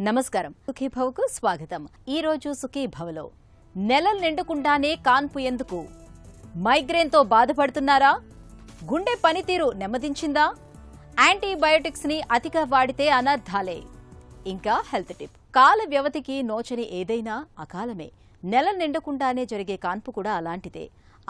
నమస్కారం. సుఖీభవకు స్వాగతం. ఈ రోజు సుఖీభవలో నెలలు నిండకుండానే కాన్పు ఎందుకు? మైగ్రేన్తో బాధపడుతున్నారా? గుండె పనితీరు నెమ్మదించిందా? యాంటీబయోటిక్స్ ని అతిగా వాడితే అనర్థాలే. ఇంకా హెల్త్ టిప్. కాల వ్యవధికి నోచని ఏదైనా అకాలమే. నెలలు నిండకుండానే జరిగే కాన్పు కూడా అలాంటిదే.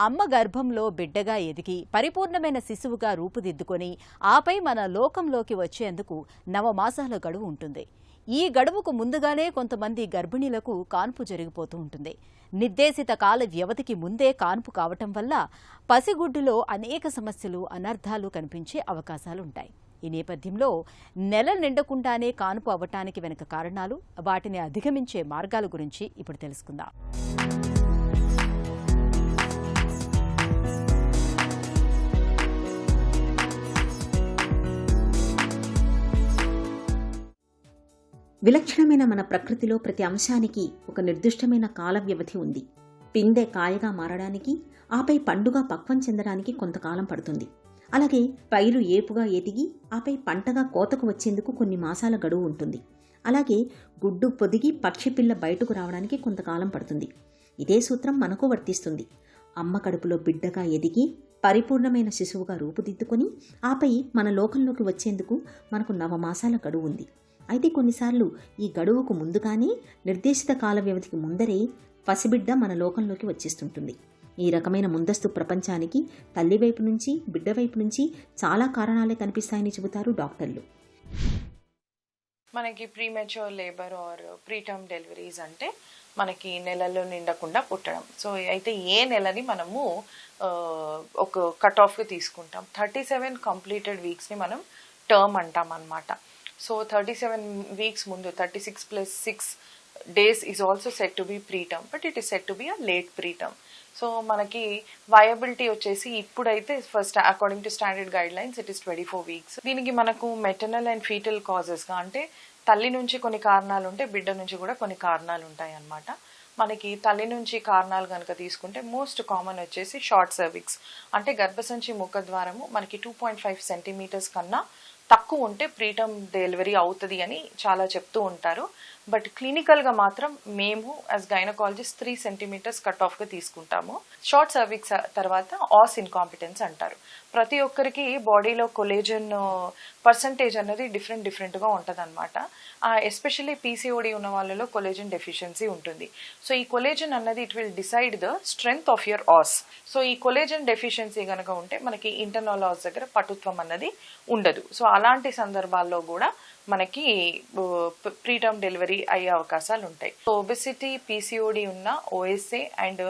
అమ్మ గర్భంలో బిడ్డగా ఎదిగి పరిపూర్ణమైన శిశువుగా రూపుదిద్దుకొని ఆపై మన లోకంలోకి వచ్చేందుకు నవమాసాల గడువు ఉంటుంది. ఈ గడువుకు ముందుగానే కొంతమంది గర్భిణీలకు కాన్పు జరిగిపోతూ ఉంటుంది. నిర్దేశిత కాల వ్యవధికి ముందే కాన్పు కావటం వల్ల పసిగుడ్డులో అనేక సమస్యలు, అనర్థాలు కనిపించే అవకాశాలుంటాయి. ఈ నేపథ్యంలో నెల నిండకుండానే కాన్పు అవ్వటానికి వెనుక కారణాలు, వాటిని అధిగమించే మార్గాల గురించి ఇప్పుడు తెలుసుకుందాం. విలక్షణమైన మన ప్రకృతిలో ప్రతి అంశానికి ఒక నిర్దిష్టమైన కాల వ్యవధి ఉంది. పిందె కాయగా మారడానికి, ఆపై పండుగ పక్వం చెందడానికి కొంతకాలం పడుతుంది. అలాగే పైరు ఏపుగా ఎదిగి ఆపై పంటగా కోతకు వచ్చేందుకు కొన్ని మాసాల గడువు ఉంటుంది. అలాగే గుడ్డు పొదిగి పక్షిపిల్ల బయటకు రావడానికి కొంతకాలం పడుతుంది. ఇదే సూత్రం మనకు వర్తిస్తుంది. అమ్మ కడుపులో బిడ్డగా ఎదిగి పరిపూర్ణమైన శిశువుగా రూపుదిద్దుకొని ఆపై మన లోకంలోకి వచ్చేందుకు మనకు నవమాసాల గడువు ఉంది. అయితే కొన్నిసార్లు ఈ గడువుకు ముందుగానే నిర్దేశిత కాల వ్యవధికి ముందరే పసిబిడ్డ మన లోకంలోకి వచ్చేస్తుంటుంది. ఈ రకమైన ముందస్తు ప్రపంచానికి తల్లి వైపు నుంచి, బిడ్డ వైపు నుంచి చాలా కారణాలే కనిపిస్తాయని చెబుతారు డాక్టర్లు. మనకి premature labour or preterm deliveries అంటే మనకి నెలలో నిండకుండా పుట్టడం. సో అయితే ఏ నెలని మనము ఒక కట్ ఆఫ్గా తీసుకుంటాం. 37 కంప్లీటెడ్ వీక్స్ని మనం టర్మ్ అంటాం అన్నమాట. సో 37 వీక్స్ ముందు 36 + 6 days is also said to be preterm, but it is said to be a late preterm. So మనకి వయబిలిటీ వచ్చేసి ఇప్పుడైతే first according to standard guide lines it is 24 weeks. దీనికి మనకు maternal and foetal కాజెస్గా అంటే తల్లి నుంచి కొన్ని కారణాలు ఉంటాయి, బిడ్డ నుంచి కూడా కొన్ని కారణాలు ఉంటాయి అన్నమాట. మనకి తల్లి నుంచి కారణాలు కనుక తీసుకుంటే మోస్ట్ కామన్ వచ్చేసి షార్ట్ సర్విక్స్, అంటే గర్భసంచి ముఖద్వారము మనకి 2.5 సెంటీమీటర్స్ కన్నా తక్కువ ఉంటే ప్రీటర్మ్ డెలివరీ అవుతుంది అని చాలా చెప్తూ ఉంటారు. బట్ క్లినికల్గా మాత్రం మేము యాజ్ గైనకాలజిస్ట్ 3 సెంటీమీటర్స్ కట్ ఆఫ్గా తీసుకుంటాము. షార్ట్ సర్విక్స్ తర్వాత ఆస్ ఇన్కాంపిటెన్స్ అంటారు. ప్రతి ఒక్కరికి బాడీలో కొలేజన్ పర్సంటేజ్ అనేది డిఫరెంట్గా ఉంటుంది అనమాట. ఎస్పెషల్లీ పీసీఓడి ఉన్న వాళ్ళలో కొలేజన్ డెఫిషియన్సీ ఉంటుంది. సో ఈ కొలేజన్ అన్నది it will decide the strength of your os. So ఈ కొలేజన్ డెఫిషియన్సీ కనుక ఉంటే మనకి ఇంటర్నల్ ఆస్ దగ్గర పటుత్వం అన్నది ఉండదు. సో అలాంటి సందర్భాల్లో కూడా మనకి ప్రీటర్మ్ డెలివరీ అయ్యే అవకాశాలు ఉంటాయి. సో ఒబెసిటీ, పీసీఓడి ఉన్న OSA and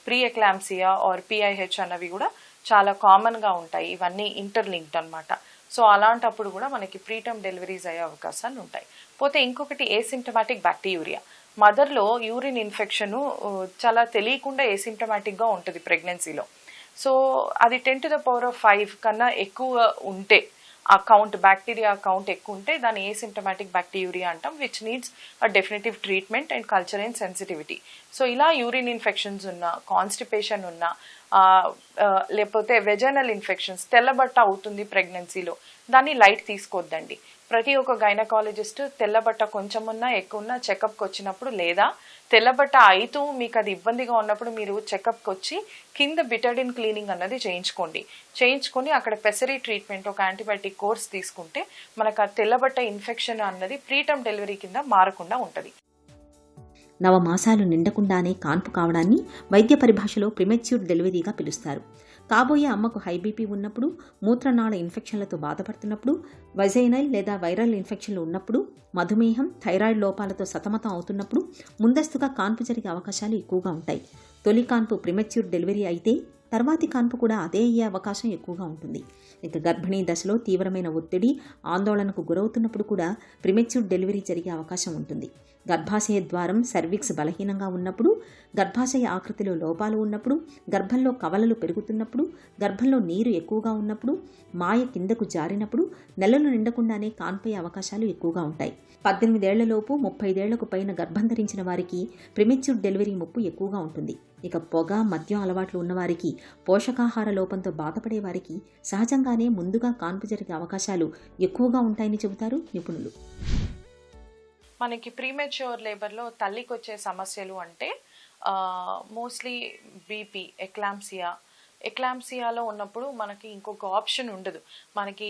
pre eclampsia or PIH అన్నవి కూడా చాలా కామన్గా ఉంటాయి. ఇవన్నీ ఇంటర్లింక్డ్ అనమాట. సో అలాంటప్పుడు కూడా మనకి ప్రీటర్మ్ డెలివరీస్ అయ్యే అవకాశాలు ఉంటాయి. పోతే ఇంకొకటి ఏసిమ్టమాటిక్ బ్యాక్టీరియా. మదర్లో యూరిన్ ఇన్ఫెక్షన్ చాలా తెలియకుండా ఏసిమ్టమాటిక్గా ఉంటుంది ప్రెగ్నెన్సీలో. సో అది 10⁵ కన్నా ఎక్కువ ఉంటే ఆ కౌంట్, బ్యాక్టీరియా కౌంట్ ఎక్కువ ఉంటే దాన్ని ఏసిమ్టమాటిక్ బ్యాక్టీరియా అంటాం, which needs a definitive treatment and culture and sensitivity. So ఇలా యూరిన్ ఇన్ఫెక్షన్స్ ఉన్నా, కాన్స్టిపేషన్ ఉన్నా, లేకపోతే వెజనల్ ఇన్ఫెక్షన్స్, తెల్లబట్ట అవుతుంది ప్రెగ్నెన్సీలో, దాన్ని లైట్ తీసుకోవద్దండి. ప్రతి ఒక్క గైనకాలజిస్ట్ తెల్లబట్ట కొంచెం ఉన్నా ఎక్కువ ఉన్నా చెకప్కి వచ్చినప్పుడు, లేదా తెల్లబట్ట అయితూ మీకు అది ఇబ్బందిగా ఉన్నప్పుడు మీరు చెకప్కి వచ్చి కింద బిటడిన్ క్లీనింగ్ అన్నది చేయించుకొని అక్కడ పెసరీ ట్రీట్మెంట్, ఒక యాంటీబయాటిక్ కోర్స్ తీసుకుంటే మనకు ఆ తెల్లబట్ట ఇన్ఫెక్షన్ అన్నది ప్రీటర్మ్ డెలివరీ కింద మారకుండా ఉంటుంది. నవమాసాలు నిండకుండానే కాన్పు కావడాన్ని వైద్య పరిభాషలో ప్రిమెచ్యూర్ డెలివరీగా పిలుస్తారు. కాబోయే అమ్మకు హై బీపీ ఉన్నప్పుడు, మూత్రనాళ ఇన్ఫెక్షన్లతో బాధపడుతున్నప్పుడు, వజైనల్ లేదా వైరల్ ఇన్ఫెక్షన్లు ఉన్నప్పుడు, మధుమేహం, థైరాయిడ్ లోపాలతో సతమతం అవుతున్నప్పుడు ముందస్తుగా కాన్పు జరిగే అవకాశాలు ఎక్కువగా ఉంటాయి. తొలి కాన్పు ప్రిమెచ్యూర్ డెలివరీ అయితే తర్వాతి కాన్పు కూడా అదే అయ్యే అవకాశం ఎక్కువగా ఉంటుంది. ఇక గర్భిణీ దశలో తీవ్రమైన ఒత్తిడి, ఆందోళనకు గురవుతున్నప్పుడు కూడా ప్రిమెచ్యూర్ డెలివరీ జరిగే అవకాశం ఉంటుంది. గర్భాశయ ద్వారం, సర్విక్స్ బలహీనంగా ఉన్నప్పుడు, గర్భాశయ ఆకృతిలో లోపాలు ఉన్నప్పుడు, గర్భంలో కవలలు పెరుగుతున్నప్పుడు, గర్భంలో నీరు ఎక్కువగా ఉన్నప్పుడు, మాయ కిందకు జారినప్పుడు నెలలు నిండకుండానే కాన్పయ్యే అవకాశాలు ఎక్కువగా ఉంటాయి. 18 ఏళ్లలోపు 35 ఏళ్లకు పైన గర్భం ధరించిన వారికి ప్రిమెచ్యూర్ డెలివరీ ముప్పు ఎక్కువగా ఉంటుంది. ఇక పొగ, మద్యం అలవాట్లు ఉన్నవారికి, పోషకాహార లోపంతో బాధపడే వారికి సహజంగానే ముందుగా కాన్పు జరిగే అవకాశాలు ఎక్కువగా ఉంటాయని చెబుతారు నిపుణులు. మనకి ప్రీమెచ్యూర్ లేబర్లో తల్లికి వచ్చే సమస్యలు అంటే మోస్ట్లీ బీపీ, ఎక్లాంసియాలో ఉన్నప్పుడు మనకి ఇంకొక ఆప్షన్ ఉండదు. మనకి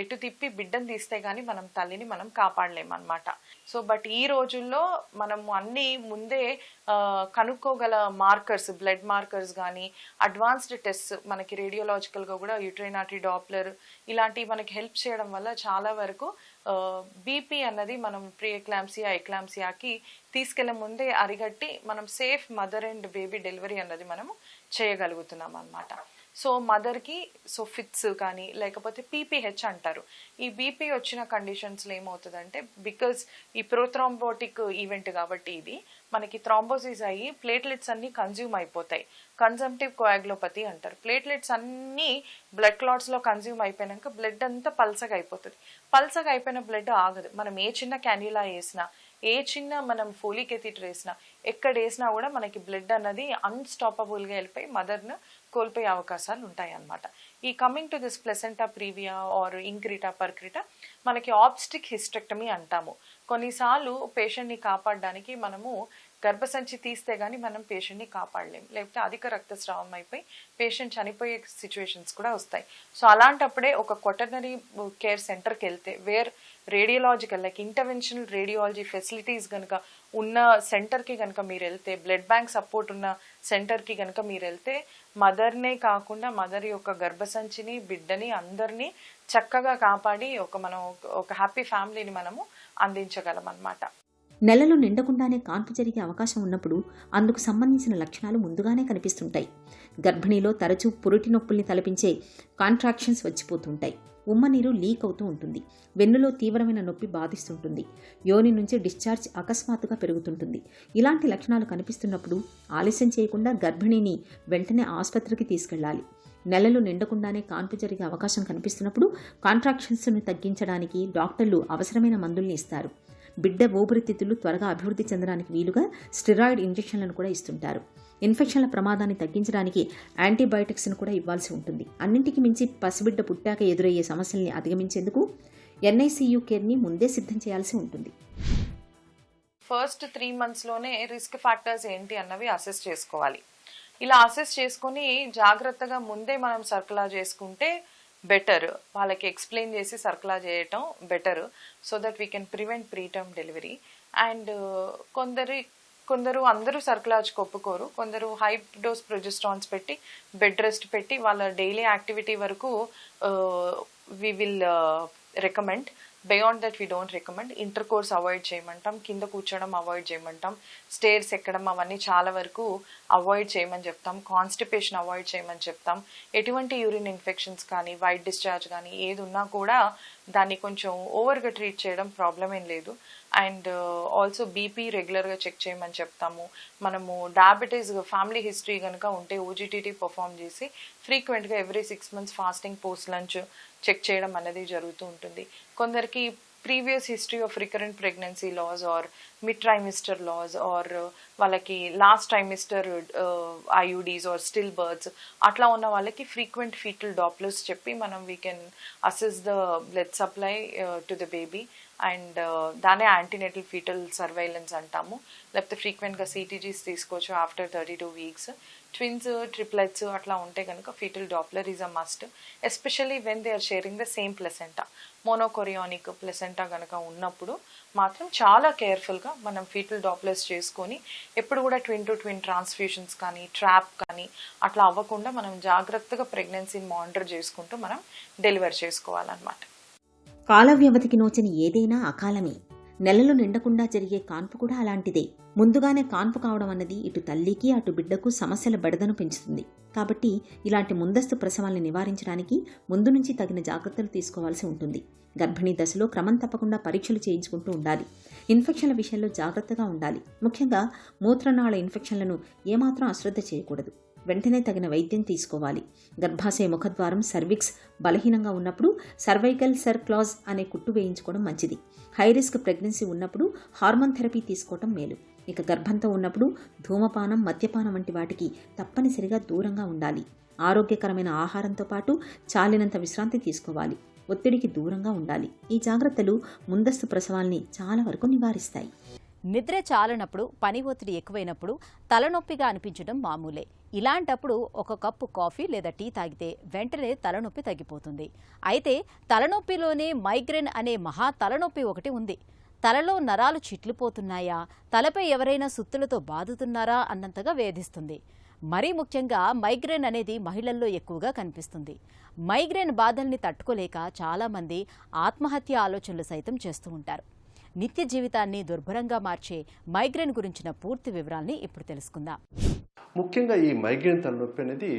ఎటు తిప్పి బిడ్డను తీస్తే కానీ మనం తల్లిని మనం కాపాడలేము అనమాట. సో బట్ ఈ రోజుల్లో మనం అన్నీ ముందే కనుక్కోగల మార్కర్స్, బ్లడ్ మార్కర్స్ కానీ అడ్వాన్స్డ్ టెస్ట్ మనకి రేడియోలాజికల్గా కూడా యూట్రైనాటరీ డాప్లర్ ఇలాంటివి మనకి హెల్ప్ చేయడం వల్ల చాలా వరకు బీపీ అన్నది మనం ప్రీ ఎక్లాంసియాకి తీసుకెళ్లే ముందే అరిగట్టి మనం safe mother and baby delivery అన్నది మనము చేయగలుగుతున్నాం అన్నమాట. సో మదర్కి ఫిట్స్ కానీ లేకపోతే పీపీహెచ్ అంటారు. ఈ బీపీ వచ్చిన కండిషన్స్లో ఏమవుతుందంటే బికాజ్ ఈ ప్రోథ్రాంబోటిక్ ఈవెంట్ కాబట్టి ఇది మనకి థ్రాంబోసిస్ అయ్యి ప్లేట్లెట్స్ అన్నీ కన్జ్యూమ్ అయిపోతాయి. కన్జంప్టివ్ కోయాగ్లోపతి అంటారు. ప్లేట్లెట్స్ అన్నీ బ్లడ్ క్లాట్స్లో కన్జ్యూమ్ అయిపోయాక బ్లడ్ అంతా పల్సగా అయిపోతుంది. పల్సగా అయిపోయిన బ్లడ్ ఆగదు. మనం ఏ చిన్న క్యాన్యులా వేసినా, ఏ చిన్న మనం ఫోలిక్ ఎథిటర్ వేసినా, ఎక్కడ వేసినా కూడా మనకి బ్లడ్ అన్నది అన్స్టాపబుల్గా వెళ్ళిపోయి మదర్ను కోల్పోయే అవకాశాలు ఉంటాయి అన్నమాట. ఈ coming to this placenta previa or increta percreta మనకి ఆబ్స్టిక్ హిస్టెక్టమీ అంటాము. కొన్నిసార్లు పేషెంట్ని కాపాడడానికి మనము గర్భసంచి తీస్తే కానీ మనం పేషెంట్ని కాపాడలేము, లేకపోతే అధిక రక్తస్రావం అయిపోయి పేషెంట్ చనిపోయే సిచ్యువేషన్స్ కూడా వస్తాయి. సో అలాంటప్పుడే ఒక క్వాటర్నరీ కేర్ సెంటర్కి వెళ్తే where radiological like interventional radiology facilities కనుక ఉన్న సెంటర్కి కనుక మీరు వెళ్తే, బ్లడ్ బ్యాంక్ సపోర్ట్ ఉన్న సెంటర్కి కనుక మీరు వెళ్తే మదర్నే కాకుండా మదర్ యొక్క గర్భసంచిని, బిడ్డని అందరినీ చక్కగా కాపాడి మనం ఒక హ్యాపీ ఫ్యామిలీని మనము అందించగలం అన్నమాట. నెలలు నిండకుండానే కాన్పు జరిగే అవకాశం ఉన్నప్పుడు అందుకు సంబంధించిన లక్షణాలు ముందుగానే కనిపిస్తుంటాయి. గర్భిణీలో తరచూ పురిటి నొప్పుల్ని తలపించే కాంట్రాక్షన్స్ వచ్చిపోతుంటాయి. ఉమ్మనీరు లీక్ అవుతూ ఉంటుంది. వెన్నులో తీవ్రమైన నొప్పి బాధిస్తుంటుంది. యోని నుంచి డిశ్చార్జ్ అకస్మాత్తుగా పెరుగుతుంటుంది. ఇలాంటి లక్షణాలు కనిపిస్తున్నప్పుడు ఆలస్యం చేయకుండా గర్భిణిని వెంటనే ఆసుపత్రికి తీసుకెళ్లాలి. నెలలు నిండకుండానే కాన్పు జరిగే అవకాశం కనిపిస్తున్నప్పుడు కాంట్రాక్షన్స్ను తగ్గించడానికి డాక్టర్లు అవసరమైన మందుల్ని ఇస్తారు. బిడ్డ ఊపిరితిత్తులు త్వరగా అభివృద్ధి చెందడానికి వీలుగా స్టెరాయిడ్ ఇంజెక్షన్లను కూడా ఇస్తుంటారు. ఇన్ఫెక్షన్ల ప్రమాదాన్ని తగ్గించడానికి యాంటీబయాటిక్స్ను కూడా ఇవ్వాల్సి ఉంటుంది. అన్నింటికి మించి పసిబిడ్డ పుట్టాక ఎదురయ్యే సమస్యల్ని అధిగమించేందుకు NICU కేర్ని ముందే సిద్ధం చేయాల్సి ఉంటుంది. ఫస్ట్ 3 monthsలోనే రిస్క్ ఫ్యాక్టర్స్ ఏంటి అన్నవి అసెస్ చేసుకోవాలి. ఇలా అసెస్ చేసుకుని జాగ్రత్తగా ముందే మనం సర్కులా చేసుకుంటే బెటర్. వాళ్ళకి ఎక్స్ప్లెయిన్ చేసి సర్కులా చేయటం better, so that we can prevent preterm delivery. And కొందరు అందరూ సర్కులాజ్కి ఒప్పుకోరు. కొందరు హై డోస్ ప్రొజెస్ట్రాన్స్ పెట్టి బెడ్ రెస్ట్ పెట్టి వాళ్ళ డైలీ యాక్టివిటీ వరకు we will recommend. Beyond that we don't recommend. Intercourse avoid చేయమంటాం, కింద కూర్చోవడం అవాయిడ్ చేయమంటాం, స్టేర్స్ ఎక్కడం అవన్నీ చాలా వరకు అవాయిడ్ చేయమని చెప్తాం, కాన్స్టిపేషన్ అవాయిడ్ చేయమని చెప్తాం. ఎటువంటి యూరిన్ ఇన్ఫెక్షన్స్ కానీ వైట్ డిశ్చార్జ్ కానీ ఏది ఉన్నా కూడా దాన్ని కొంచెం ఓవర్గా ట్రీట్ చేయడం ప్రాబ్లం ఏం లేదు. అండ్ ఆల్సో బీపీ రెగ్యులర్గా చెక్ చేయమని చెప్తాము. మనము డయాబెటీస్ ఫ్యామిలీ హిస్టరీ కనుక ఉంటే OGTT పర్ఫామ్ చేసి ఫ్రీక్వెంట్గా every 6 months fasting post lunch check చేయడం అనేది జరుగుతూ ఉంటుంది. కొందరికి previous history of recurrent pregnancy loss or mid trimester loss or వాళ్ళకి last trimester IUDs or stillbirths అట్లా ఉన్న వాళ్ళకి ఫ్రీక్వెంట్ ఫీటల్ డాప్లర్స్ చెప్పి మనం we can assess the blood supply to the baby. And దానే యాంటీనేటల్ ఫీటల్ సర్వైలెన్స్ అంటాము. లేకపోతే ఫ్రీక్వెంట్గా CTGs తీసుకోవచ్చు ఆఫ్టర్ 32 weeks. ట్విన్స్, ట్రిప్లెట్స్ అట్లా ఉంటే కనుక fetal doppler is a must, especially when they are sharing the same placenta. Monochorionic placenta కనుక ఉన్నప్పుడు మాత్రం చాలా కేర్ఫుల్గా మనం ఫీటల్ డాప్లర్స్ చేసుకొని ఎప్పుడు కూడా ట్విన్ టు ట్విన్ ట్రాన్స్ఫ్యూషన్స్ కానీ ట్రాప్ కానీ అట్లా అవ్వకుండా మనం జాగ్రత్తగా ప్రెగ్నెన్సీని మానిటర్ చేసుకుంటూ మనం డెలివర్ చేసుకోవాలన్నమాట. కాల వ్యవధికి నోచని ఏదైనా అకాలమే. నెలలు నిండకుండా జరిగే కాన్పు కూడా అలాంటిదే. ముందుగానే కాన్పు కావడం అన్నది ఇటు తల్లికి అటు బిడ్డకు సమస్యల బెడదను పెంచుతుంది. కాబట్టి ఇలాంటి ముందస్తు ప్రసవాల్ని నివారించడానికి ముందు నుంచి తగిన జాగ్రత్తలు తీసుకోవాల్సి ఉంటుంది. గర్భిణీ దశలో క్రమం తప్పకుండా పరీక్షలు చేయించుకుంటూ ఉండాలి. ఇన్ఫెక్షన్ల విషయంలో జాగ్రత్తగా ఉండాలి. ముఖ్యంగా మూత్రనాళ ఇన్ఫెక్షన్లను ఏమాత్రం అశ్రద్ధ చేయకూడదు. వెంటనే తగిన వైద్యం తీసుకోవాలి. గర్భాశయ ముఖద్వారం సర్విక్స్ బలహీనంగా ఉన్నప్పుడు సర్వైకల్ సర్క్లాజ్ అనే కుట్టు వేయించుకోవడం మంచిది. హై రిస్క్ ప్రెగ్నెన్సీ ఉన్నప్పుడు హార్మోన్ థెరపీ తీసుకోవడం మేలు. ఇక గర్భంతో ఉన్నప్పుడు ధూమపానం, మద్యపానం వంటి వాటికి తప్పనిసరిగా దూరంగా ఉండాలి. ఆరోగ్యకరమైన ఆహారంతో పాటు చాలినంత విశ్రాంతి తీసుకోవాలి. ఒత్తిడికి దూరంగా ఉండాలి. ఈ జాగ్రత్తలు ముందస్తు ప్రసవాల్ని చాలా వరకు నివారిస్తాయి. నిద్ర చాలనప్పుడు, పని ఒత్తిడి ఎక్కువైనప్పుడు తలనొప్పిగా అనిపించడం మామూలే. ఇలాంటప్పుడు ఒక కప్పు కాఫీ లేదా టీ తాగితే వెంటనే తలనొప్పి తగ్గిపోతుంది. అయితే తలనొప్పిలోనే మైగ్రేన్ అనే మహా తలనొప్పి ఒకటి ఉంది. తలలో నరాలు చిట్లిపోతున్నాయా, తలపై ఎవరైనా సుత్తులతో బాదుతున్నారా అన్నంతగా వేధిస్తుంది. మరీ ముఖ్యంగా మైగ్రేన్ అనేది మహిళల్లో ఎక్కువగా కనిపిస్తుంది. మైగ్రేన్ బాధల్ని తట్టుకోలేక చాలామంది ఆత్మహత్య ఆలోచనలు సైతం చేస్తూ ఉంటారు. నిత్య జీవితాన్ని దుర్భరంగా మార్చే మైగ్రేన్ గురించిన పూర్తి వివరాల్ని ఇప్పుడు తెలుసుకుందాం. ముఖ్యంగా ఈ మైగ్రేన్ తలనొప్పి అనేది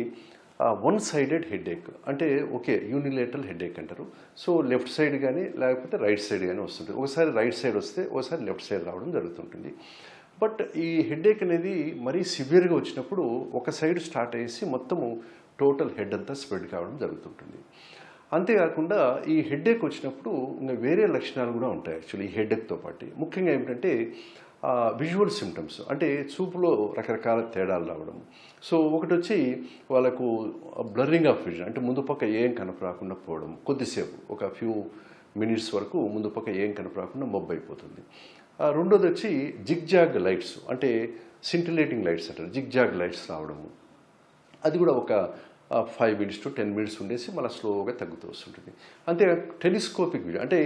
వన్ సైడెడ్ హెడేక్, అంటే ఓకే యూనిలేటరల్ హెడేక్ అంటారు. సో లెఫ్ట్ సైడ్ కానీ లేకపోతే రైట్ సైడ్ కానీ వస్తుంటుంది. ఒకసారి రైట్ సైడ్ వస్తే ఒకసారి లెఫ్ట్ సైడ్ రావడం జరుగుతుంటుంది. బట్ ఈ హెడేక్ అనేది మరీ సివియర్గా వచ్చినప్పుడు ఒక సైడ్ స్టార్ట్ అయ్యేసి మొత్తము టోటల్ హెడ్ అంతా స్ప్రెడ్ కావడం జరుగుతుంటుంది. అంతేకాకుండా ఈ హెడేక్ వచ్చినప్పుడు ఇంకా వేరే లక్షణాలు కూడా ఉంటాయి యాక్చువల్లీ ఈ హెడేక్తో పాటు. ముఖ్యంగా ఏమిటంటే విజువల్ సిమ్టమ్స్, అంటే చూపులో రకరకాల తేడాలు రావడం. సో ఒకటి వచ్చి వాళ్ళకు బ్లర్రింగ్ ఆఫ్ విజన్, అంటే ముందు పక్క ఏం కనపరాకుండా పోవడం, కొద్దిసేపు ఒక ఫ్యూ మినిట్స్ వరకు ముందు పక్క ఏం కనపరాకుండా మబ్బు అయిపోతుంది. రెండోది వచ్చి జిగ్జాగ్ లైట్స్, అంటే సింటిలేటింగ్ లైట్స్ అంటారు, జిగ్జాగ్ లైట్స్ రావడము. అది కూడా ఒక 5 minutes to 10 minutes ఉండేసి మళ్ళీ స్లోగా తగ్గుతూ వస్తుంటుంది. అంతే టెలిస్కోపిక్ విజన్, అంటే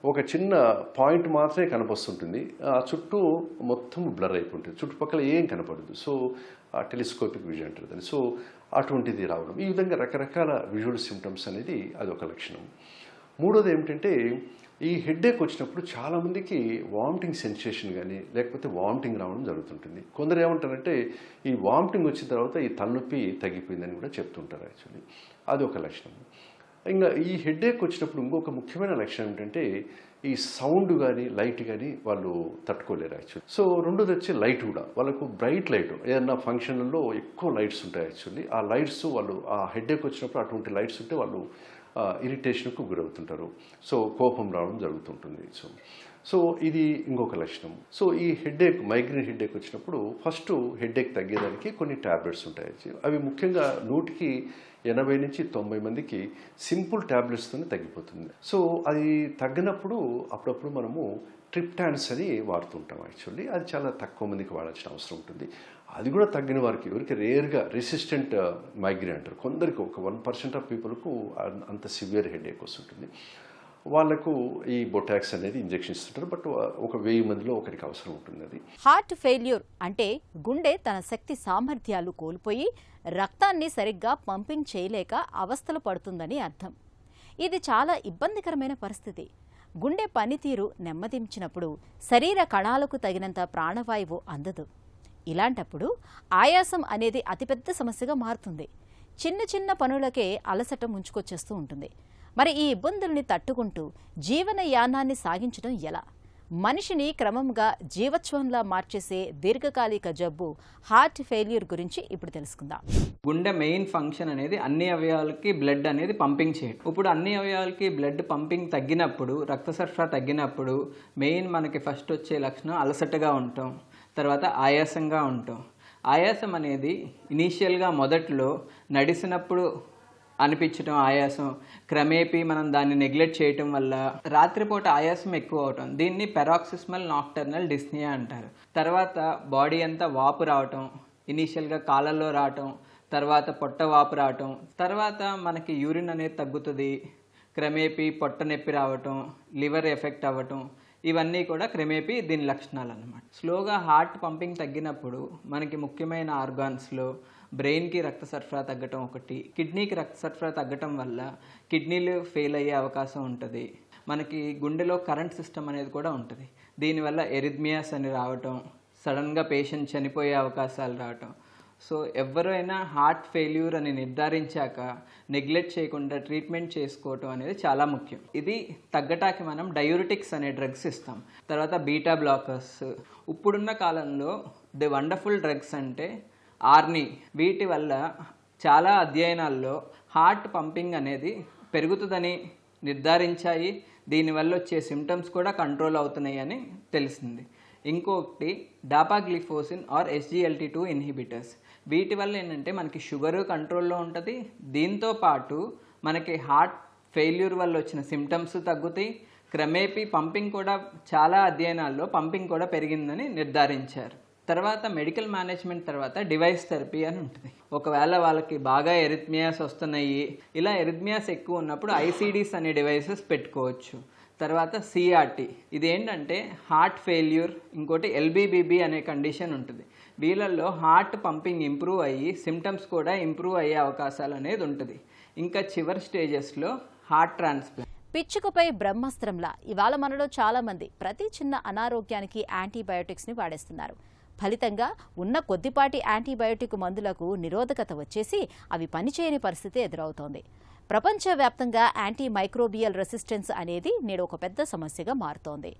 ఒక చిన్న పాయింట్ మాత్రమే కనపస్తుంటుంది, ఆ చుట్టూ మొత్తం బ్లర్ అయిపోతుంది, చుట్టుపక్కల ఏం కనపడదు. సో టెలిస్కోపిక్ విజన్ అంటారు దాన్ని. సో అటువంటిది రావడం, ఈ విధంగా రకరకాల విజువల్ సిమ్టమ్స్ అనేది అదొక లక్షణం. మూడోది ఏమిటంటే ఈ హెడేక్ వచ్చినప్పుడు చాలామందికి వామిటింగ్ సెన్సేషన్ కానీ లేకపోతే వామిటింగ్ రావడం జరుగుతుంటుంది. కొందరు ఏమంటారంటే ఈ వామిటింగ్ వచ్చిన తర్వాత ఈ తలనొప్పి తగ్గిపోయిందని కూడా చెప్తుంటారు యాక్చువల్లీ. అది ఒక లక్షణం. ఇంకా ఈ హెడేక్ వచ్చినప్పుడు ఇంకొక ముఖ్యమైన లక్షణం ఏంటంటే ఈ సౌండ్ కానీ లైట్ కానీ వాళ్ళు తట్టుకోలేరు యాక్చువల్లీ. సో రెండోది వచ్చి లైట్ కూడా, వాళ్ళకు బ్రైట్ లైట్, ఏదన్నా ఫంక్షన్లలో ఎక్కువ లైట్స్ ఉంటాయి యాక్చువల్లీ. ఆ లైట్స్ వాళ్ళు ఆ హెడేక్ వచ్చినప్పుడు అటువంటి లైట్స్ ఉంటే వాళ్ళు ఇరిటేషన్కు గురవుతుంటారు. సో కోపం రావడం జరుగుతుంటుంది. సో ఇది ఇంకొక లక్షణం. సో ఈ హెడేక్, మైగ్రేన్ హెడేక్ వచ్చినప్పుడు ఫస్ట్ హెడేక్ తగ్గేదానికి కొన్ని ట్యాబ్లెట్స్ ఉంటాయి. అవి ముఖ్యంగా 100కి 80 నుంచి 90 మందికి సింపుల్ ట్యాబ్లెట్స్తోనే తగ్గిపోతుంది. సో అది తగ్గినప్పుడు అప్పుడప్పుడు మనము ట్రిప్టాన్స్ అని వాడుతుంటాం యాక్చువల్లీ. అది చాలా తక్కువ మందికి వాడాల్సిన అవసరం ఉంటుంది. అది కూడా తగ్గిన వారికి, ఎవరికి రేర్గా రెసిస్టెంట్ మైగ్రేన్ అంటారు, కొందరికి ఒక 1% ఆఫ్ పీపుల్కు అంత సివియర్ హెడేక్ వస్తుంటుంది. వాళ్లకు ఈ బొటాక్స్ అనేది ఇంజెక్షన్ ఇస్తుంటారు. బట్ ఒక 1000 మందిలో ఒకరికి అవసరం ఉంటుంది. అది హార్ట్ ఫెయిల్యూర్ అంటే గుండె తన శక్తి సామర్థ్యాలు కోల్పోయి రక్తాన్ని సరిగ్గా పంపింగ్ చేయలేక అవస్థలు పడుతుందని అర్థం. ఇది చాలా ఇబ్బందికరమైన పరిస్థితి. గుండె పనితీరు నెమ్మదించినప్పుడు శరీర కణాలకు తగినంత ప్రాణవాయువు అందదు. ఇలాంటప్పుడు ఆయాసం అనేది అతిపెద్ద సమస్యగా మారుతుంది. చిన్న చిన్న పనులకే అలసట ముంచుకొచ్చేస్తూ ఉంటుంది. మరి ఈ ఇబ్బందుల్ని తట్టుకుంటూ జీవనయానాన్ని సాగించడం ఎలా? మనిషిని క్రమంగా జీవత్వంలా మార్చేసే దీర్ఘకాలిక జబ్బు హార్ట్ ఫెయిల్యూర్ గురించి ఇప్పుడు తెలుసుకుందాం. గుండె మెయిన్ ఫంక్షన్ అనేది అన్ని అవయవాలకి బ్లడ్ అనేది పంపింగ్ చేయడం. ఇప్పుడు అన్ని అవయవాలకి బ్లడ్ పంపింగ్ తగ్గినప్పుడు, రక్త సరఫరా తగ్గినప్పుడు మెయిన్ మనకి ఫస్ట్ వచ్చే లక్షణం అలసటగా ఉండటం, తర్వాత ఆయాసంగా ఉండటం. ఆయాసం అనేది ఇనీషియల్గా మొదట్లో నడిచినప్పుడు అనిపించడం ఆయాసం, క్రమేపీ మనం దాన్ని నెగ్లెక్ట్ చేయటం వల్ల రాత్రిపూట ఆయాసం ఎక్కువ అవటం, దీన్ని పెరాక్సిస్మల్ నాక్టర్నల్ డిస్నియా అంటారు. తర్వాత బాడీ అంతా వాపు రావటం, ఇనీషియల్గా కాళ్ళల్లో రావటం, తర్వాత పొట్ట వాపు రావటం, తర్వాత మనకి యూరిన్ అనేది తగ్గుతుంది, క్రమేపీ పొట్ట నొప్పి రావటం, లివర్ ఎఫెక్ట్ అవ్వటం, ఇవన్నీ కూడా క్రమేపీ దీని లక్షణాలు అన్నమాట. స్లోగా హార్ట్ పంపింగ్ తగ్గినప్పుడు మనకి ముఖ్యమైన ఆర్గాన్స్లో బ్రెయిన్కి రక్త సరఫరా తగ్గటం ఒకటి, కిడ్నీకి రక్త సరఫరా తగ్గటం వల్ల కిడ్నీలు ఫెయిల్ అయ్యే అవకాశం ఉంటుంది. మనకి గుండెలో కరెంట్ సిస్టమ్ అనేది కూడా ఉంటుంది. దీనివల్ల ఎరిథ్మియాస్ అని రావటం, సడన్గా పేషెంట్ చనిపోయే అవకాశాలు రావటం. సో ఎవరైనా హార్ట్ ఫెయిల్యూర్ అని నిర్ధారించాక నెగ్లెక్ట్ చేయకుండా ట్రీట్మెంట్ చేసుకోవటం అనేది చాలా ముఖ్యం. ఇది తగ్గటానికి మనం డయూరిటిక్స్ అనే డ్రగ్స్ ఇస్తాం. తర్వాత బీటా బ్లాకర్స్. ఇప్పుడున్న కాలంలో ది వండర్ఫుల్ డ్రగ్స్ అంటే ఆర్ని. వీటి వల్ల చాలా అధ్యయనాల్లో హార్ట్ పంపింగ్ అనేది పెరుగుతుందని నిర్ధారించాయి. దీనివల్ల వచ్చే సిమ్టమ్స్ కూడా కంట్రోల్ అవుతున్నాయి అని తెలిసింది. ఇంకొకటి డాపాగ్లిఫోసిన్ ఆర్ SGLT2 ఇన్హిబిటర్స్. వీటి వల్ల ఏంటంటే మనకి షుగర్ కంట్రోల్లో ఉంటుంది, దీంతో పాటు మనకి హార్ట్ ఫెయిల్యూర్ వల్ల వచ్చిన సిమ్టమ్స్ తగ్గుతాయి. క్రమేపీ పంపింగ్ కూడా చాలా అధ్యయనాల్లో పంపింగ్ కూడా పెరిగిందని నిర్ధారించారు. తర్వాత మెడికల్ మేనేజ్మెంట్ తర్వాత డివైస్ థెరపీ అని ఉంటుంది. ఒకవేళ వాళ్ళకి బాగా ఎరిథ్మియాస్ వస్తున్నాయి, ఇలా ఎరిథ్మియాస్ ఎక్కువ ఉన్నప్పుడు ఐసీడీస్ అనే డివైసెస్ పెట్టుకోవచ్చు. తర్వాత సిఆర్టీ, ఇది ఏంటంటే హార్ట్ ఫెయిల్యూర్, ఇంకోటి ఎల్బీబీబీ అనే కండిషన్ ఉంటుంది. వీళ్ళల్లో హార్ట్ పంపింగ్ ఇంప్రూవ్ అయ్యి సిమ్టమ్స్ కూడా ఇంప్రూవ్ అయ్యే అవకాశాలు అనేది ఉంటుంది. ఇంకా చివరి స్టేజెస్లో హార్ట్ ట్రాన్స్ప్లాంట్. పిచ్చుకపై బ్రహ్మాస్త్రంలా ఇవాళ మనలో చాలా మంది ప్రతి చిన్న అనారోగ్యానికి యాంటీబయోటిక్స్ని వాడేస్తున్నారు. ఫలితంగా ఉన్న కొద్దిపాటి యాంటీబయోటిక్ మందులకు నిరోధకత వచ్చేసి అవి పనిచేయని పరిస్థితి ఎదురవుతోంది. ప్రపంచవ్యాప్తంగా యాంటీ మైక్రోబియల్ రెసిస్టెన్స్ అనేది నేడు ఒక పెద్ద సమస్యగా మారుతోంది.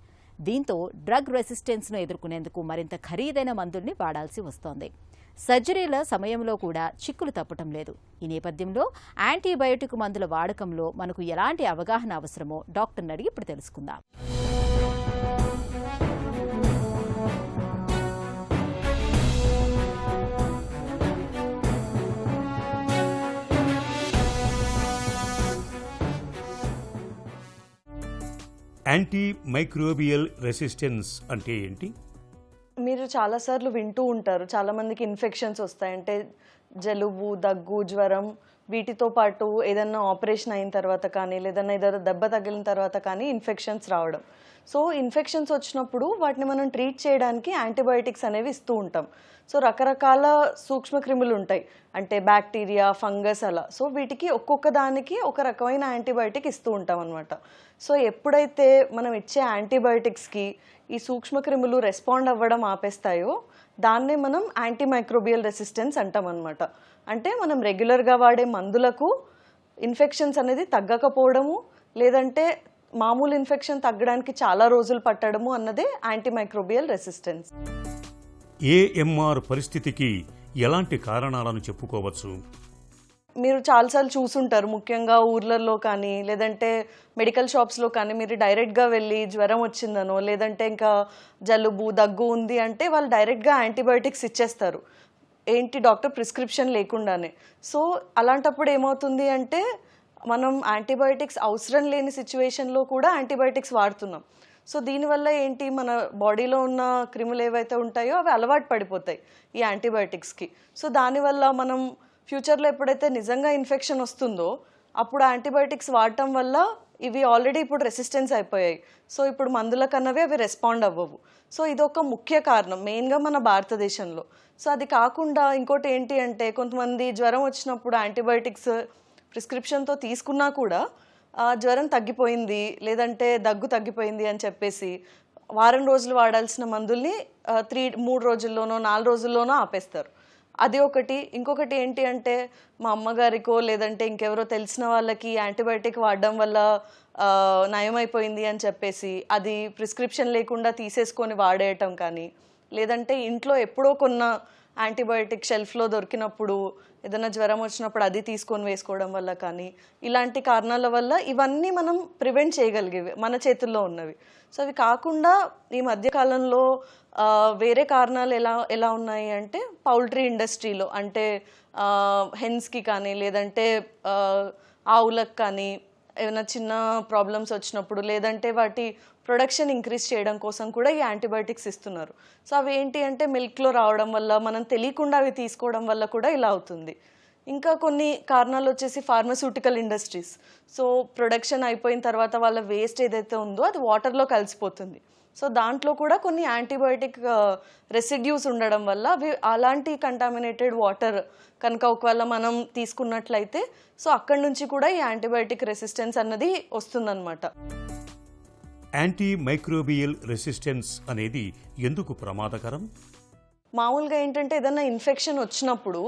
దీంతో డ్రగ్ రెసిస్టెన్స్ను ఎదుర్కొనేందుకు మరింత ఖరీదైన మందుల్ని వాడాల్సి వస్తోంది. సర్జరీల సమయంలో కూడా చిక్కులు తప్పటం లేదు. ఈ నేపథ్యంలో యాంటీబయోటిక్ మందుల వాడకంలో మనకు ఎలాంటి అవగాహన అవసరమో డాక్టర్ని అడిగి ఇప్పుడు తెలుసుకుందాం. యాంటీ మైక్రోబియల్ రెసిస్టెన్స్ అంటే ఏంటి? మీరు చాలాసార్లు వింటూ ఉంటారు, చాలామందికి ఇన్ఫెక్షన్స్ వస్తాయంటే జలుబు, దగ్గు, జ్వరం, వీటితో పాటు ఏదన్నా ఆపరేషన్ అయిన తర్వాత కానీ లేదన్నా ఏదైనా దెబ్బ తగిలిన తర్వాత కానీ ఇన్ఫెక్షన్స్ రావడం. సో ఇన్ఫెక్షన్స్ వచ్చినప్పుడు వాటిని మనం ట్రీట్ చేయడానికి యాంటీబయోటిక్స్ అనేవి ఇస్తూ ఉంటాం. సో రకరకాల సూక్ష్మక్రిములు ఉంటాయి, అంటే బ్యాక్టీరియా, ఫంగస్ అలా. సో వీటికి ఒక్కొక్క దానికి ఒక రకమైన యాంటీబయోటిక్ ఇస్తూ ఉంటాం అనమాట. సో ఎప్పుడైతే మనం ఇచ్చే యాంటీబయోటిక్స్కి ఈ సూక్ష్మక్రిములు రెస్పాండ్ అవ్వడం ఆపేస్తాయో దాన్నే మనం యాంటీమైక్రోబియల్ రెసిస్టెన్స్ అంటాం అనమాట. అంటే మనం రెగ్యులర్గా వాడే మందులకు ఇన్ఫెక్షన్స్ అనేది తగ్గకపోవడము, లేదంటే మామూలు ఇన్ఫెక్షన్ తగ్గడానికి చాలా రోజులు పట్టడము అన్నదే యాంటీమైక్రోబియల్ రెసిస్టెన్స్. ఏఎంఆర్ పరిస్థితికి ఎలాంటి కారణాలను చెప్పుకోవచ్చు? మీరు చాలాసార్లు చూసుంటారు, ముఖ్యంగా ఊర్లలో కానీ లేదంటే మెడికల్ షాప్స్లో కానీ మీరు డైరెక్ట్గా వెళ్ళి జ్వరం వచ్చిందనో లేదంటే ఇంకా జలుబు, దగ్గు ఉంది అంటే వాళ్ళు డైరెక్ట్గా యాంటీబయోటిక్స్ ఇచ్చేస్తారు, ఏంటి డాక్టర్ ప్రిస్క్రిప్షన్ లేకుండానే. సో అలాంటప్పుడు ఏమవుతుంది అంటే మనం యాంటీబయోటిక్స్ అవసరం లేని సిచ్యువేషన్లో కూడా యాంటీబయోటిక్స్ వాడుతున్నాం. సో దీనివల్ల ఏంటి, మన బాడీలో ఉన్న క్రిములు ఏవైతే ఉంటాయో అవి అలవాటు పడిపోతాయి ఈ యాంటీబయోటిక్స్కి. సో దానివల్ల మనం ఫ్యూచర్లో ఎప్పుడైతే నిజంగా ఇన్ఫెక్షన్ వస్తుందో అప్పుడు యాంటీబయోటిక్స్ వాడటం వల్ల ఇవి ఆల్రెడీ ఇప్పుడు రెసిస్టెన్స్ అయిపోయాయి. సో ఇప్పుడు మందుల కన్నవి అవి రెస్పాండ్ అవ్వవు. సో ఇదొక ముఖ్య కారణం మెయిన్గా మన భారతదేశంలో. సో అది కాకుండా ఇంకోటి ఏంటి అంటే కొంతమంది జ్వరం వచ్చినప్పుడు యాంటీబయోటిక్స్ ప్రిస్క్రిప్షన్తో తీసుకున్నా కూడా జ్వరం తగ్గిపోయింది లేదంటే దగ్గు తగ్గిపోయింది అని చెప్పేసి వారం రోజులు వాడాల్సిన మందుల్ని 3 రోజుల్లోనో 4 రోజుల్లోనో ఆపేస్తారు. అది ఒకటి. ఇంకొకటి ఏంటి అంటే మా అమ్మగారికో లేదంటే ఇంకెవరో తెలిసిన వాళ్ళకి యాంటీబయాటిక్ వాడడం వల్ల నయమైపోయింది అని చెప్పేసి అది ప్రిస్క్రిప్షన్ లేకుండా తీసేసుకొని వాడేయటం కానీ, లేదంటే ఇంట్లో ఎప్పుడో కొన్న యాంటీబయాటిక్ షెల్ఫ్లో దొరికినప్పుడు ఏదైనా జ్వరం వచ్చినప్పుడు అది తీసుకొని వేసుకోవడం వల్ల కానీ, ఇలాంటి కారణాల వల్ల ఇవన్నీ మనం ప్రివెంట్ చేయగలిగేవి, మన చేతుల్లో ఉన్నవి. సో అవి కాకుండా ఈ మధ్యకాలంలో వేరే కారణాలు ఎలా ఉన్నాయి అంటే పౌల్ట్రీ ఇండస్ట్రీలో, అంటే హెన్స్కి కానీ లేదంటే ఆవులకు కానీ ఏమైనా చిన్న ప్రాబ్లమ్స్ వచ్చినప్పుడు లేదంటే వాటి ప్రొడక్షన్ ఇంక్రీజ్ చేయడం కోసం కూడా ఈ యాంటీబయాటిక్స్ ఇస్తున్నారు. సో అవి ఏంటి అంటే మిల్క్లో రావడం వల్ల మనం తెలియకుండా అవి తీసుకోవడం వల్ల కూడా ఇలా అవుతుంది. ఇంకా కొన్ని కారణాలు వచ్చేసి ఫార్మస్యూటికల్ ఇండస్ట్రీస్. సో ప్రొడక్షన్ అయిపోయిన తర్వాత వాళ్ళ వేస్ట్ ఏదైతే ఉందో అది వాటర్లో కలిసిపోతుంది. సో దాంట్లో కూడా కొన్ని యాంటీబయాటిక్ రెసిడ్యూస్ ఉండడం వల్ల అవి అలాంటి కంటామినేటెడ్ వాటర్ కనుక ఒకవేళ మనం తీసుకున్నట్లయితే సో అక్కడి నుంచి కూడా ఈ యాంటీబయాటిక్ రెసిస్టెన్స్ అన్నది వస్తుందన్నమాట. యాంటీ మైక్రోబియల్ రెసిస్టెన్స్ అనేది ఎందుకు ప్రమాదకరం? మామూలుగా ఏంటంటే ఏదైనా ఇన్ఫెక్షన్ వచ్చినప్పుడు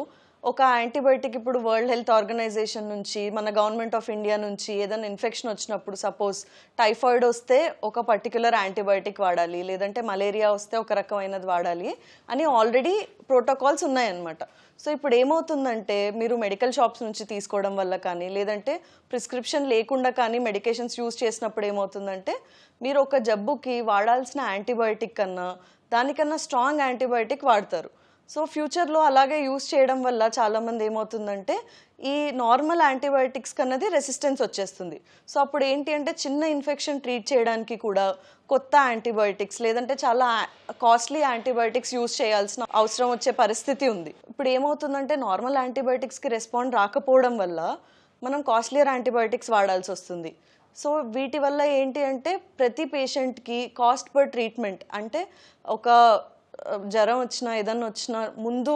ఒక యాంటీబయాటిక్, ఇప్పుడు వరల్డ్ హెల్త్ ఆర్గనైజేషన్ నుంచి మన గవర్నమెంట్ ఆఫ్ ఇండియా నుంచి ఏదైనా ఇన్ఫెక్షన్ వచ్చినప్పుడు సపోజ్ టైఫాయిడ్ వస్తే ఒక పర్టికులర్ యాంటీబయాటిక్ వాడాలి, లేదంటే మలేరియా వస్తే ఒక రకమైనది వాడాలి అని ఆల్రెడీ ప్రోటోకాల్స్ ఉన్నాయన్నమాట. సో ఇప్పుడు ఏమవుతుందంటే మీరు మెడికల్ షాప్స్ నుంచి తీసుకోవడం వల్ల కానీ లేదంటే ప్రిస్క్రిప్షన్ లేకుండా కానీ మెడికేషన్స్ యూజ్ చేసినప్పుడు ఏమవుతుందంటే మీరు ఒక జబ్బుకి వాడాల్సిన యాంటీబయాటిక్ కన్నా దానికన్నా స్ట్రాంగ్ యాంటీబయాటిక్ వాడతారు. సో ఫ్యూచర్లో అలాగే యూస్ చేయడం వల్ల చాలామంది ఏమవుతుందంటే ఈ నార్మల్ యాంటీబయాటిక్స్ కన్నది రెసిస్టెన్స్ వచ్చేస్తుంది. సో అప్పుడు ఏంటి అంటే చిన్న ఇన్ఫెక్షన్ ట్రీట్ చేయడానికి కూడా కొత్త యాంటీబయాటిక్స్ లేదంటే చాలా కాస్ట్లీ యాంటీబయాటిక్స్ యూస్ చేయాల్సిన అవసరం వచ్చే పరిస్థితి ఉంది. ఇప్పుడు ఏమవుతుందంటే నార్మల్ యాంటీబయాటిక్స్కి రెస్పాండ్ రాకపోవడం వల్ల మనం కాస్ట్లీయర్ యాంటీబయాటిక్స్ వాడాల్సి వస్తుంది. సో వీటి వల్ల ఏంటి అంటే ప్రతి పేషెంట్కి కాస్ట్ పర్ ట్రీట్మెంట్ అంటే ఒక జ్వరం వచ్చినా ఏదన్నా వచ్చినా ముందు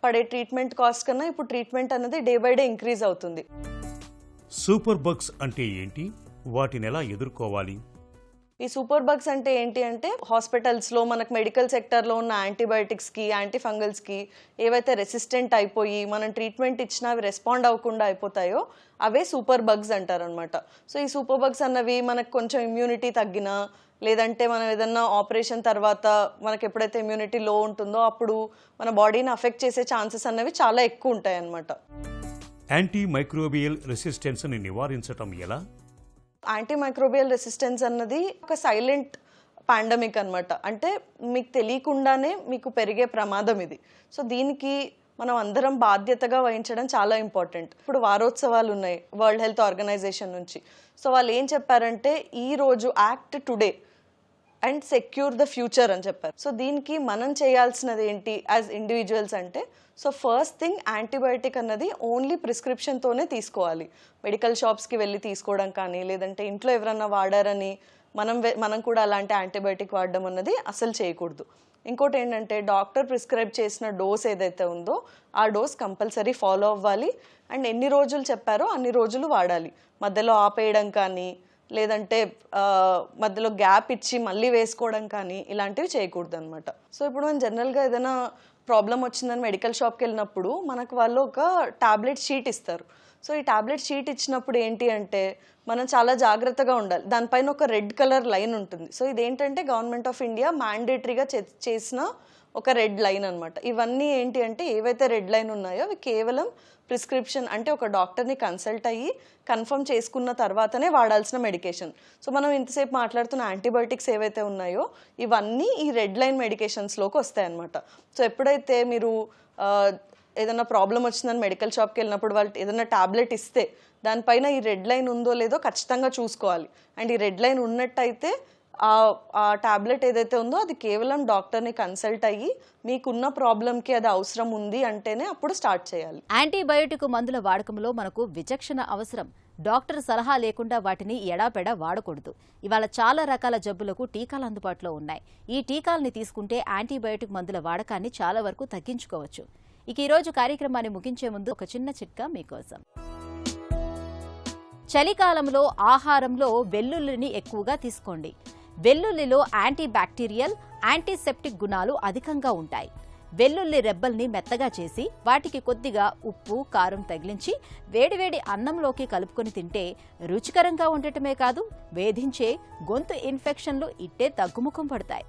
పడే ట్రీట్మెంట్ కాస్ట్ కన్నా ఇప్పుడు ట్రీట్మెంట్ అనేది డే బై డే ఇంక్రీజ్ అవుతుంది. సూపర్ బగ్స్ అంటే ఏంటి, వాటిని ఎలా ఎదుర్కోవాలి? ఈ సూపర్ బగ్స్ అంటే ఏంటి అంటే హాస్పిటల్స్లో మనకు మెడికల్ సెక్టర్లో ఉన్న యాంటీబయాటిక్స్కి యాంటీఫంగల్స్కి ఏవైతే రెసిస్టెంట్ అయిపోయి మనం ట్రీట్మెంట్ ఇచ్చినా అవి రెస్పాండ్ అవ్వకుండా అయిపోతాయో అవే సూపర్ బగ్స్ అంటారనమాట. సో ఈ సూపర్ బగ్స్ అన్నవి మనకు కొంచెం ఇమ్యూనిటీ తగ్గినా లేదంటే మనం ఏదన్నా ఆపరేషన్ తర్వాత మనకు ఎప్పుడైతే ఇమ్యూనిటీ లో ఉంటుందో అప్పుడు మన బాడీని అఫెక్ట్ చేసే ఛాన్సెస్ అన్నవి చాలా ఎక్కువ ఉంటాయి అన్నమాట. యాంటీ మైక్రోబియల్ రెసిస్టెన్స్ని నివారించటం ఎలా? యాంటీ మైక్రోబియల్ రెసిస్టెన్స్ అన్నది ఒక సైలెంట్ పాండమిక్ అనమాట. అంటే మీకు తెలియకుండానే మీకు పెరిగే ప్రమాదం ఇది. సో దీనికి మనం అందరం బాధ్యతగా వహించడం చాలా ఇంపార్టెంట్. ఇప్పుడు వారోత్సవాలు ఉన్నాయి వరల్డ్ హెల్త్ ఆర్గనైజేషన్ నుంచి. సో వాళ్ళు ఏం చెప్పారంటే ఈరోజు act today and secure the future అని చెప్పారు. సో దీనికి మనం చేయాల్సినది ఏంటి యాజ్ ఇండివిజువల్స్ అంటే సో ఫస్ట్ థింగ్ యాంటీబయాటిక్ అన్నది ఓన్లీ ప్రిస్క్రిప్షన్తోనే తీసుకోవాలి. మెడికల్ షాప్స్కి వెళ్ళి తీసుకోవడం కానీ లేదంటే ఇంట్లో ఎవరన్నా వాడారని మనం కూడా అలాంటి యాంటీబయాటిక్ వాడడం అన్నది అసలు చేయకూడదు. ఇంకోటి ఏంటంటే డాక్టర్ ప్రిస్క్రైబ్ చేసిన డోస్ ఏదైతే ఉందో ఆ డోస్ కంపల్సరీ ఫాలో అవ్వాలి అండ్ ఎన్ని రోజులు చెప్పారో అన్ని రోజులు వాడాలి. మధ్యలో ఆపేయడం కానీ లేదంటే మధ్యలో గ్యాప్ ఇచ్చి మళ్ళీ వేసుకోవడం కానీ ఇలాంటివి చేయకూడదు అనమాట. సో ఇప్పుడు మనం జనరల్గా ఏదైనా ప్రాబ్లం వచ్చిందని మెడికల్ షాప్కి వెళ్ళినప్పుడు మనకు వాళ్ళు ఒక టాబ్లెట్ షీట్ ఇస్తారు. సో ఈ టాబ్లెట్ షీట్ ఇచ్చినప్పుడు ఏంటి అంటే మనం చాలా జాగ్రత్తగా ఉండాలి. దానిపైన ఒక రెడ్ కలర్ లైన్ ఉంటుంది. సో ఇదేంటంటే గవర్నమెంట్ ఆఫ్ ఇండియా మ్యాండేటరీగా చేసిన ఒక రెడ్ లైన్ అనమాట. ఇవన్నీ ఏంటి అంటే ఏవైతే రెడ్ లైన్ ఉన్నాయో అవి కేవలం ప్రిస్క్రిప్షన్ అంటే ఒక డాక్టర్ని కన్సల్ట్ అయ్యి కన్ఫర్మ్ చేసుకున్న తర్వాతనే వాడాల్సిన మెడికేషన్. సో మనం ఇంతసేపు మాట్లాడుతున్న యాంటీబయాటిక్స్ ఏవైతే ఉన్నాయో ఇవన్నీ ఈ రెడ్ లైన్ మెడికేషన్స్లోకి వస్తాయి అన్నమాట. సో ఎప్పుడైతే మీరు ఏదైనా ప్రాబ్లం వచ్చిందని మెడికల్ షాప్కి వెళ్ళినప్పుడు వాళ్ళు ఏదైనా టాబ్లెట్ ఇస్తే దానిపైన ఈ రెడ్ లైన్ ఉందో లేదో ఖచ్చితంగా చూసుకోవాలి. అండ్ ఈ రెడ్ లైన్ ఉన్నట్టయితే ఆ టాబ్లెట్ ఏదైతే ఉందో అది కేవలం డాక్టర్ని కన్సల్ట్ అయ్యి మీకున్న ప్రాబ్లంకి అది అవసరం ఉంది అంటేనే అప్పుడు స్టార్ట్ చేయాలి. యాంటీబయోటిక్ మందుల వాడకంలో మనకు విచక్షణ అవసరం. డాక్టర్ సలహా లేకుండా వాటిని ఎడాపెడా వాడకూడదు. ఇవాళ చాలా రకాల జబ్బులకు టీకాలు అందుబాటులో ఉన్నాయి. ఈ టీకాలని తీసుకుంటే యాంటీబయోటిక్ మందుల వాడకాన్ని చాలా వరకు తగ్గించుకోవచ్చు. ఇక ఈరోజు కార్యక్రమాన్ని ముగించే ముందు ఒక చిన్న చిట్కా మీకోసం. చలికాలంలో ఆహారంలో వెల్లుల్లిని ఎక్కువగా తీసుకోండి. వెల్లుల్లిలో యాంటీ బ్యాక్టీరియల్, యాంటీసెప్టిక్ గుణాలు అధికంగా ఉంటాయి. వెల్లుల్లి రెబ్బల్ని మెత్తగా చేసి వాటికి కొద్దిగా ఉప్పు, కారం తగిలించి వేడివేడి అన్నంలోకి కలుపుకొని తింటే రుచికరంగా ఉండటమే కాదు వేధించే గొంతు ఇన్ఫెక్షన్లు ఇట్టే తగ్గుముఖం పడతాయి.